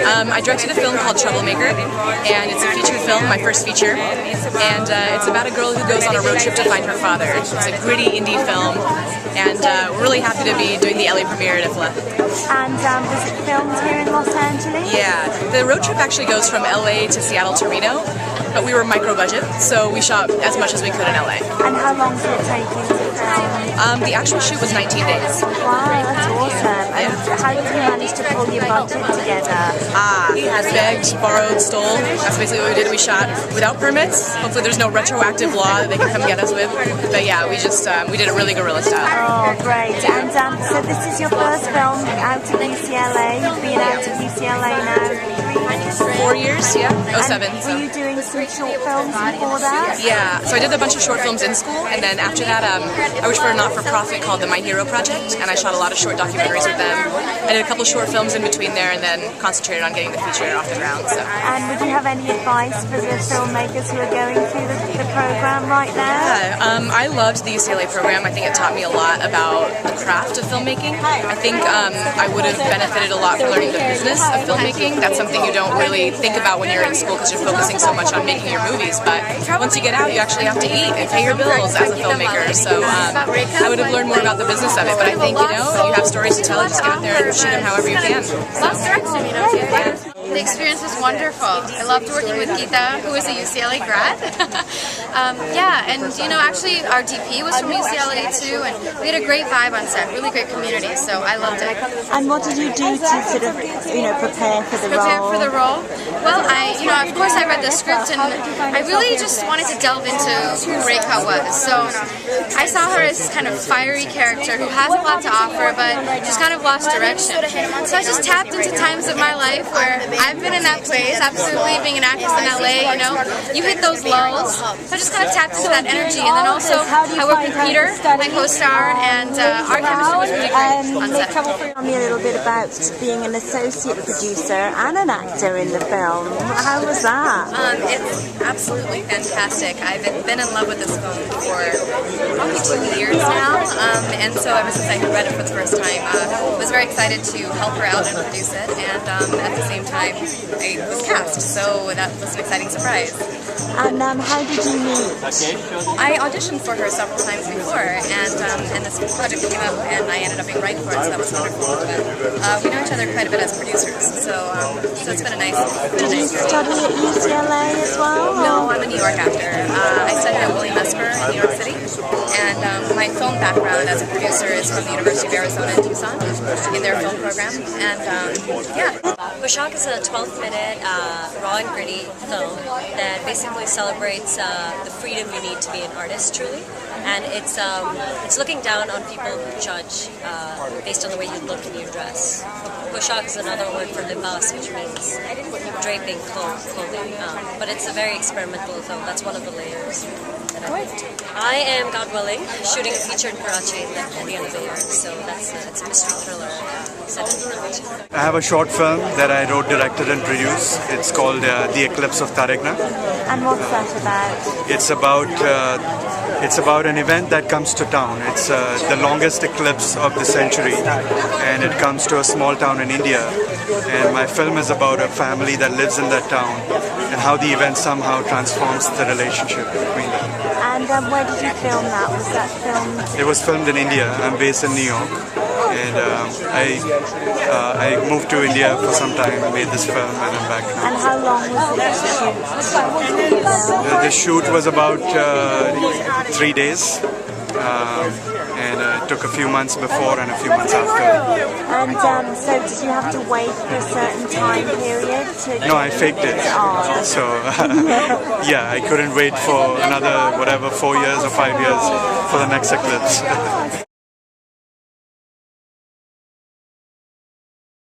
I directed a film called Troublemaker, and it's a featured film, my first feature, and it's about a girl who goes on a road trip to find her father. It's a gritty indie film, and we're really happy to be doing the LA premiere at IFLA. And was it filmed here in Los Angeles? Yeah, the road trip actually goes from LA to Seattle to Reno, but we were micro budget, so we shot as much as we could in LA. And how long did it take you to film? The actual shoot was 19 days. Wow, that's awesome. And how did you manage to pull your budget together? I begged, borrowed, stole. That's basically what we did. We shot without permits. Hopefully there's no retroactive law that they can come get us with. But yeah, we just, we did it really guerrilla style. Oh, great. And so this is your first film out of UCLA. You've been out of UCLA now 4 years, yeah. 07. Were you doing some short films before that? Yeah, so I did a bunch of short films in school, and then after that I worked for a not-for-profit called the My Hero Project, and I shot a lot of short documentaries with them. I did a couple short films in between there, and then concentrated on getting the feature off the ground. So. And would you have any advice for the filmmakers who are going through the program right now? Yeah, I loved the UCLA program. I think it taught me a lot about the craft of filmmaking. I think I would have benefited a lot from learning the business of filmmaking. That's something you don't really think about when you're in school because you're focusing so much on making your movies, but once you get out you actually have to eat and pay your bills as a filmmaker, so I would have learned more about the business of it, but I think, you know, you have stories to tell, just get out there and shoot them however you can. The experience was wonderful. I loved working with Geeta, who is a UCLA grad. Yeah, and you know, actually our DP was from UCLA too, and we had a great vibe on set, really great community, so I loved it. And what did you do to sort of, you know, prepare for the role? Prepare for the role? Well, of course I read the script, and I really just wanted to delve into who Rekha was. So I saw her as this kind of fiery character who has a lot to offer, but just kind of lost direction. So I just tapped into times of my life where I've been in that place, absolutely, being an actress in LA, you know, you hit those lulls. So I just kind of tapped into that energy, and then also I worked with Peter, my co-star, and our chemistry was really great on set. Tell me a little bit about being an associate producer and an actor in the film. How was that? It's absolutely fantastic. I've been in love with this film for probably 2 years now, and so ever since I read it for the first time, I was very excited to help her out and produce it, and at the same time I was cast, so that was an exciting surprise. And how did you meet? I auditioned for her several times before, and this project came up, and I ended up being right for it, so that was wonderful. But we know each other quite a bit as producers, so it's been a nice. Did you study at UCLA as well? No, I'm a New York actor. I studied at William Esper in New York City, and my film background as a producer is from the University of Arizona in Tucson in their film program, and yeah. Poshak is a 12-minute raw and gritty film that basically celebrates the freedom you need to be an artist, truly. And it's looking down on people who judge based on the way you look and you dress. Poshak is another word for libas, which means draping, clothing. But it's a very experimental film. That's one of the layers that I went to. I am, God willing, shooting a feature in Karachi at the end of the year. So it's a mystery thriller set in Karachi. I have a short film that I wrote, directed and produced. It's called The Eclipse of Taregna. And what's that about? It's about an event that comes to town. It's the longest eclipse of the century, and it comes to a small town in India. And my film is about a family that lives in that town and how the event somehow transforms the relationship between them. And where did you film that? Was that filmed? It was filmed in India. I'm based in New York, and I moved to India for some time, made this film, and I'm back now. And how long was it to shoot? The shoot was about 3 days, and it took a few months before and a few months after. And so did you have to wait for a certain time period? No, I faked it. Oh. So yeah, I couldn't wait for another 4 years or 5 years for the next eclipse.